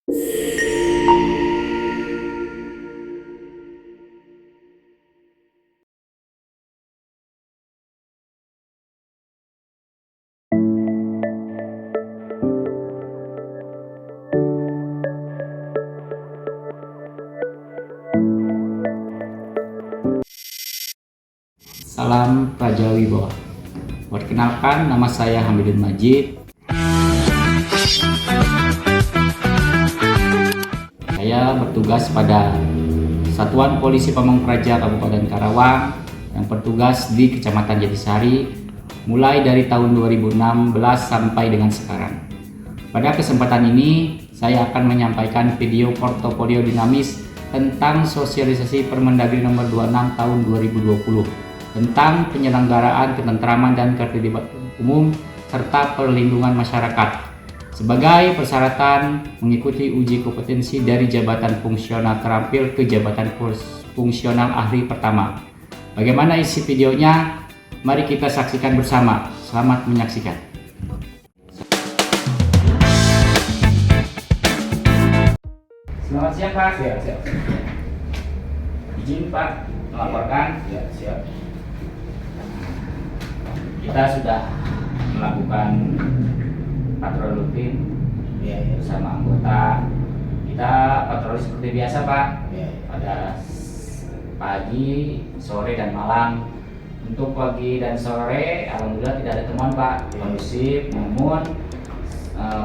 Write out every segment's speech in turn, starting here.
Salam Praja Wibawa. Perkenalkan, nama saya Hamidun Majid. Saya bertugas pada Satuan Polisi Pamong Praja Kabupaten Karawang yang bertugas di Kecamatan Jatisari mulai dari tahun 2016 sampai dengan sekarang. Pada kesempatan ini, saya akan menyampaikan video portofolio dinamis tentang sosialisasi Permendagri nomor 26 tahun 2020 tentang penyelenggaraan ketentraman dan ketertiban umum serta perlindungan masyarakat sebagai persyaratan mengikuti uji kompetensi dari jabatan fungsional terampil ke jabatan fungsional ahli pertama. Bagaimana isi videonya? Mari kita saksikan bersama. Selamat menyaksikan. Selamat siang Pak. Siap. Izin Pak melaporkan. Ya, siap. Kita sudah melakukan patroli rutin Ya. bersama anggota. Kita patroli seperti biasa Pak, Ya. pada pagi, sore dan malam. Untuk pagi dan sore alhamdulillah tidak ada temuan Pak, kondusif. Namun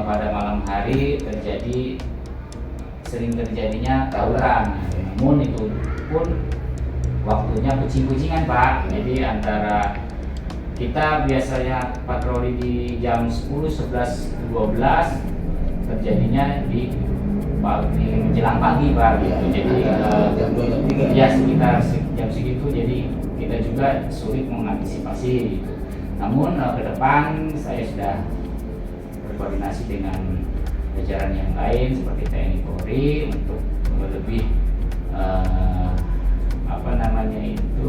pada malam hari sering terjadinya tawuran. Namun itu pun waktunya kucing-kucingan Pak. Jadi antara kita biasanya patroli di jam 10, 11, 12, terjadinya di menjelang pagi Pak. Ya, Jadi jam 2, jam 3. ya sekitar jam segitu, jadi kita juga sulit mengantisipasi. Namun ke depan saya sudah berkoordinasi dengan jajaran yang lain seperti TNI Polri untuk lebih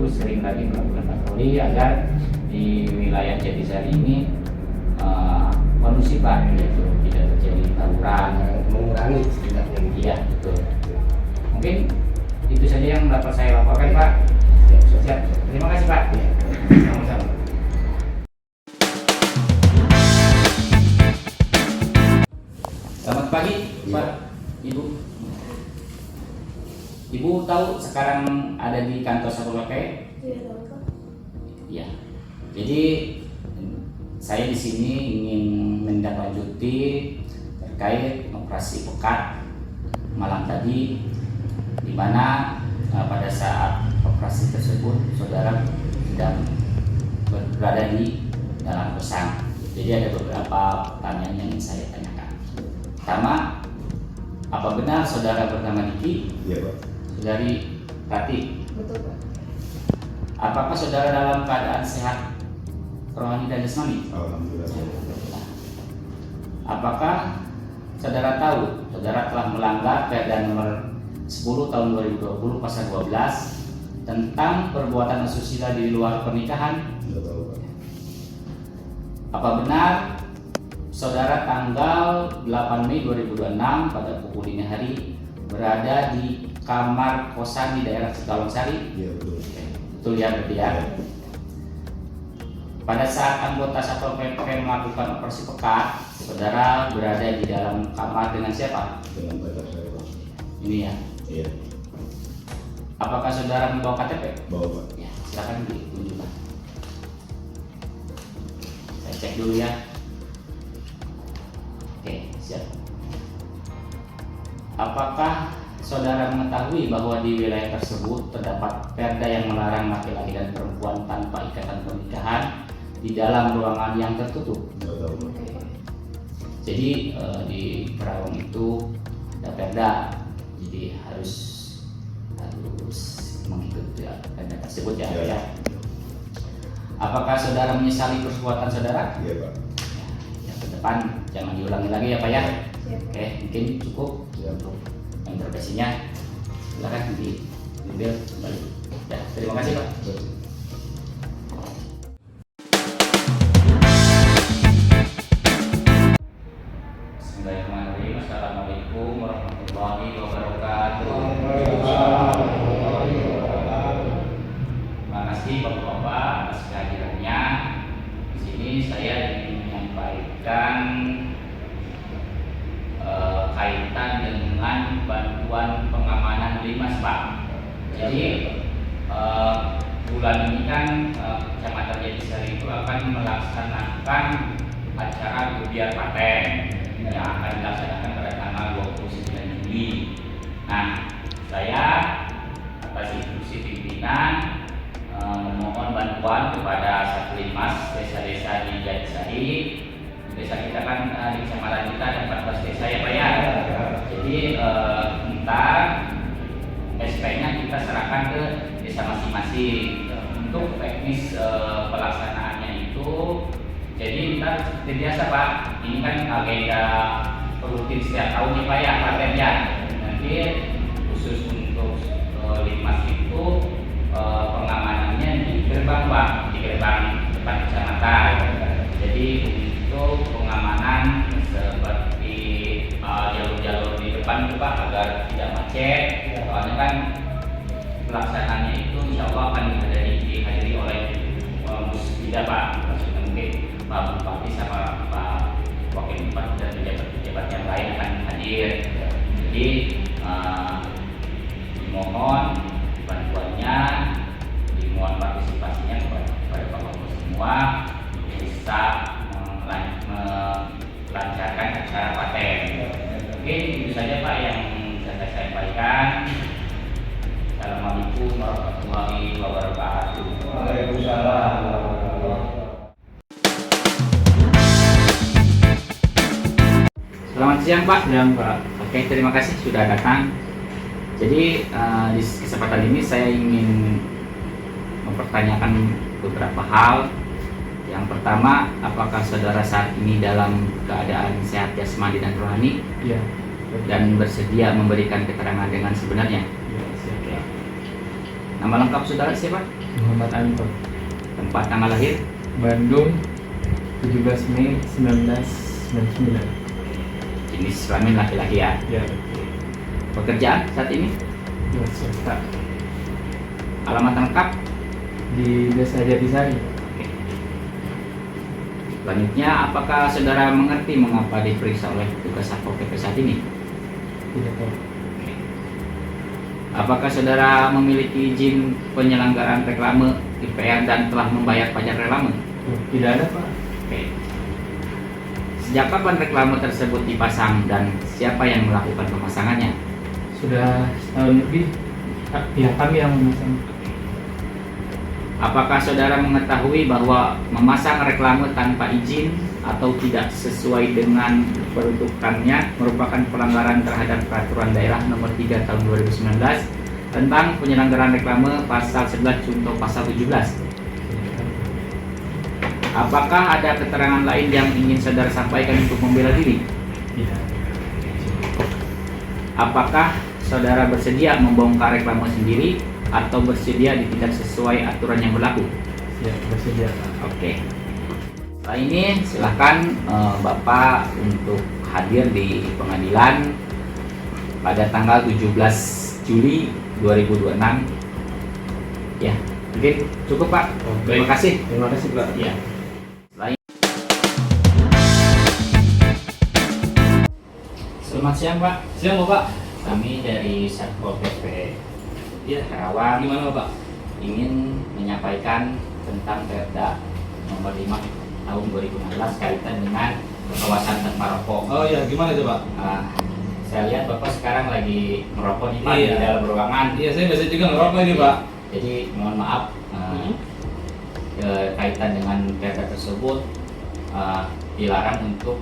sering lagi melakukan patroli agar di wilayah Jatisari ini kondusif Pak, gitu, tidak terjadi tawuran, Mengurangi setidaknya. iya betul. Mungkin itu saja yang dapat saya laporkan Pak. Siap. Terima kasih Pak. Ya. Sama-sama. Selamat pagi Pak, Ibu. Ibu tahu sekarang ada di kantor Satpol PP? Iya, tahu Pak. Ya. Jadi saya di sini ingin menindaklanjuti terkait operasi pekat malam tadi, di mana pada saat operasi tersebut saudara sedang berada di dalam kosan. Jadi ada beberapa pertanyaan yang ingin saya tanyakan. Pertama, apa benar saudara bernama Diki? Iya, Pak. Saudari Rati, Betul Pak. apakah saudara dalam keadaan sehat rohani dan jasmani? Alhamdulillah. Apakah saudara tahu saudara telah melanggar Perda nomor 10 tahun 2020 pasal 12 tentang perbuatan asusila di luar pernikahan? Tidak tahu, Pak. Apa benar saudara tanggal 8 Mei 2026 pada pukul dini hari berada di kamar kosan di daerah Cikalong-Sari? Iya, betul. Betul ya, berarti ya. Pada saat anggota Satpol PP melakukan operasi pekat, saudara berada di dalam kamar dengan siapa? Dengan pacar saya, Pak. Ini ya. Iya. Apakah saudara membawa KTP? Bawa, Pak. Ya, silakan ditunjukkan. Saya cek dulu ya. Oke, siap. Apakah saudara mengetahui bahwa di wilayah tersebut terdapat perda yang melarang laki-laki dan perempuan tanpa ikatan pernikahan di dalam ruangan yang tertutup? Tidak tahu, Pak. Jadi di Karawang itu ada perda, jadi harus mengikuti perda tersebut ya. Ya. Apakah saudara menyesali perbuatan saudara? Iya, Pak. Ya, ke depan jangan diulangi lagi ya Pak ya. Siap. Oke, mungkin cukup Ya. untuk interogasinya. Silakan diambil kembali. Ya, terima kasih Pak. Bismillahirrahmanirrahim. Assalamualaikum warahmatullahi kaitan dengan bantuan pengamanan Limas, Pak. Jadi bulan ini kan Kecamatan Jatisari itu akan melaksanakan acara Gebiar Paten yang akan dilaksanakan pada tanggal 29 Juli. Nah, saya atas instruksi pimpinan memohon bantuan kepada Satlimas desa-desa di Jatisari. Desa kita kan di kecamatan kita ada 14 desa ya Pak ya. Jadi ntar SP-nya kita serahkan ke desa masing-masing. Untuk teknis pelaksanaannya itu, jadi ntar seperti biasa Pak. Ini kan agenda rutin setiap tahun nih Pak ya, patennya. Nanti khusus untuk Limas itu pengamanannya di gerbang Pak, di gerbang depan kecamatan. Jadi untuk pengamanan seperti jalur-jalur di depan itu Pak agar tidak macet. Soalnya kan pelaksanaannya itu insya Allah akan dihadiri oleh musbida Pak, maksudnya mungkin Pak Bupati sama Pak Wakil Bupati dan pejabat-pejabat yang lain akan hadir. Jadi dimohon bantuannya, dimohon partisipasinya kepada Bapak-Bapak semua bisa melancarkan acara paten. Mungkin itu saja Pak yang bisa saya sampaikan. Assalamualaikum warahmatullahi wabarakatuh. Waalaikumsalam. Selamat siang Pak. Siang Pak. Oke, terima kasih sudah datang. Jadi di kesempatan ini saya ingin mempertanyakan beberapa hal. Yang pertama, apakah saudara saat ini dalam keadaan sehat jasmani dan rohani? Iya. Dan bersedia memberikan keterangan dengan sebenarnya? Iya, siap. Oke. Nama lengkap saudara siapa? Muhammad Anton, Tempat tanggal lahir? Bandung, 17 Mei 1999. Jenis kelamin laki-laki ya. Ya, Pekerjaan saat ini? ya swasta Alamat lengkap? di Desa Jatisari. Selanjutnya, apakah saudara mengerti mengapa diperiksa oleh petugas Satpol PP saat ini? Tidak tahu. Apakah saudara memiliki izin penyelenggaraan reklame IPR dan telah membayar pajak reklame? Tidak ada Pak. Oke. Sejak kapan reklame tersebut dipasang dan siapa yang melakukan pemasangannya? Sudah setahun lebih. Pihak kami yang memasang. Apakah saudara mengetahui bahwa memasang reklame tanpa izin atau tidak sesuai dengan peruntukannya merupakan pelanggaran terhadap Peraturan Daerah Nomor 3 Tahun 2019 tentang penyelenggaraan reklame pasal 11 contoh pasal 17? Apakah ada keterangan lain yang ingin saudara sampaikan untuk membela diri? Tidak. Apakah saudara bersedia membongkar reklame sendiri atau bersedia ditindak sesuai aturan yang berlaku? Ya, bersedia Pak. Oke. Setelah ini silakan Bapak untuk hadir di pengadilan pada tanggal 17 Juli 2026. Ya, mungkin cukup Pak. Terima kasih. Terima kasih Pak. Ya. Setelah ini. Selamat siang Pak. Siang Bapak. Kami dari Satpol PP Karawang Gimana Bapak? ingin menyampaikan tentang Perda Nomor 5 Tahun 2016 kaitan dengan kawasan tanpa rokok. Oh iya, gimana itu Pak? Saya lihat Bapak sekarang lagi merokok nih Pak Iya. di dalam ruangan. Iya, saya biasa juga ngerokok ini Pak. Jadi mohon maaf kaitan dengan Perda tersebut dilarang untuk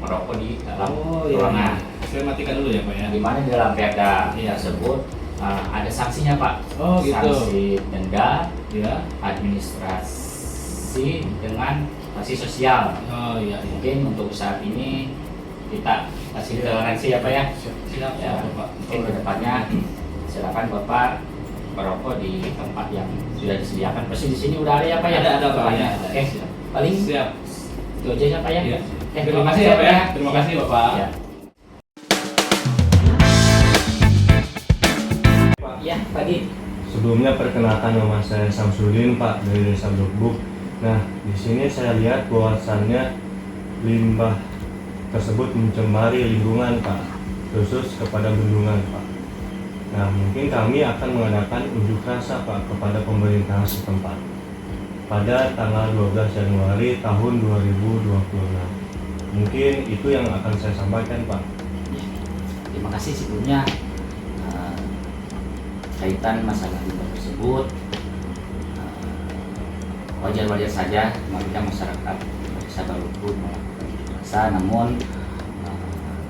merokok di dalam ruangan. Saya matikan dulu ya Pak ya. Di mana di dalam Perda tersebut ada sanksinya Pak. Oh gitu. Sanksi denda, Iya. administrasi dengan sanksi sosial. Oh iya. Mungkin untuk saat ini kita kasih toleransi ya Pak ya. Siap Ya, Bapak. mungkin kedepannya silakan Bapak merokok di tempat yang sudah disediakan. Pasti di sini udah ada ya Pak ya. Ada Pak ya. Oke. Paling Siap. itu aja ya Pak ya. Iya. Oke, Terima kasih ya Pak ya. Terima kasih Bapak. Ya. Ya, pagi. Sebelumnya perkenalkan nama saya Samsudin Pak dari Desa Blokbuk. Nah, di sini saya lihat bahwasannya limbah tersebut mencemari lingkungan Pak. khusus kepada bendungan Pak. Nah, mungkin kami akan mengadakan unjuk rasa Pak kepada pemerintahan setempat pada tanggal 12 Januari tahun 2026. Mungkin itu yang akan saya sampaikan Pak. Ya, terima kasih sebelumnya kaitan masalah limbah tersebut. Wajar-wajar saja kita masyarakat desa Balukut melakukan unjuk rasa, namun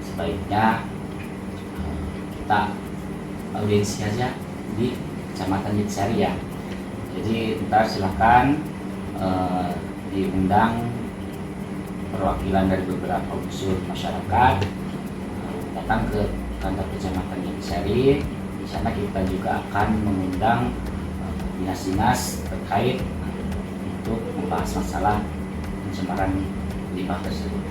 sebaiknya kita audiensi saja di Kecamatan Jatisari ya. Jadi ntar silahkan diundang perwakilan dari beberapa unsur masyarakat datang ke kantor Kecamatan Jatisari. Di sana kita juga akan mengundang dinas-dinas terkait untuk membahas masalah pencemaran limbah tersebut.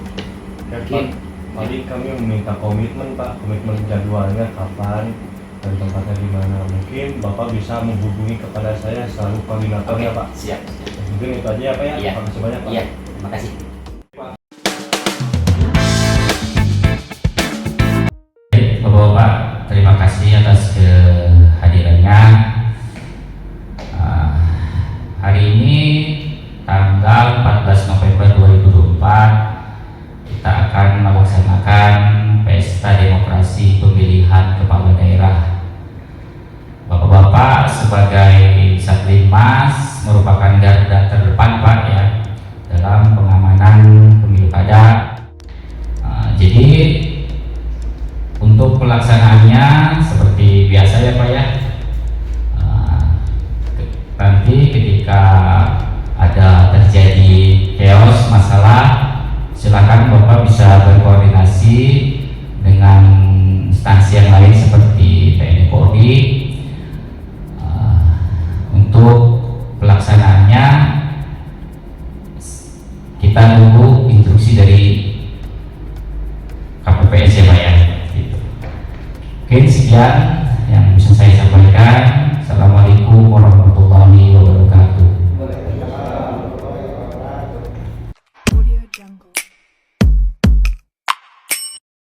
Ya, Mungkin Pak, tadi kami meminta komitmen Pak, komitmen jadwalnya kapan dan tempatnya di mana. Mungkin Bapak bisa menghubungi kepada saya selalu koordinatornya Pak. Siap. Mungkin itu aja ya Pak ya. Iya. Terima kasih banyak Pak. Iya, terima kasih. Bapak-bapak, terima kasih atas kehadirannya. Hari ini tanggal 14 November 2024 kita akan melaksanakan pesta demokrasi pemilihan kepala daerah. Bapak-bapak sebagai Satlinmas merupakan garda terdepan Pak ya dalam pengamanan pemilu kada. Jadi untuk pelaksanaannya seperti biasa ya Pak ya. Nanti ketika ada terjadi chaos masalah, silakan Bapak bisa berkoordinasi dengan instansi yang lain seperti TNI Polri. Untuk pelaksanaannya kita tunggu instruksi dari KPPS ya Pak ya. Gitu. Oke, sekian.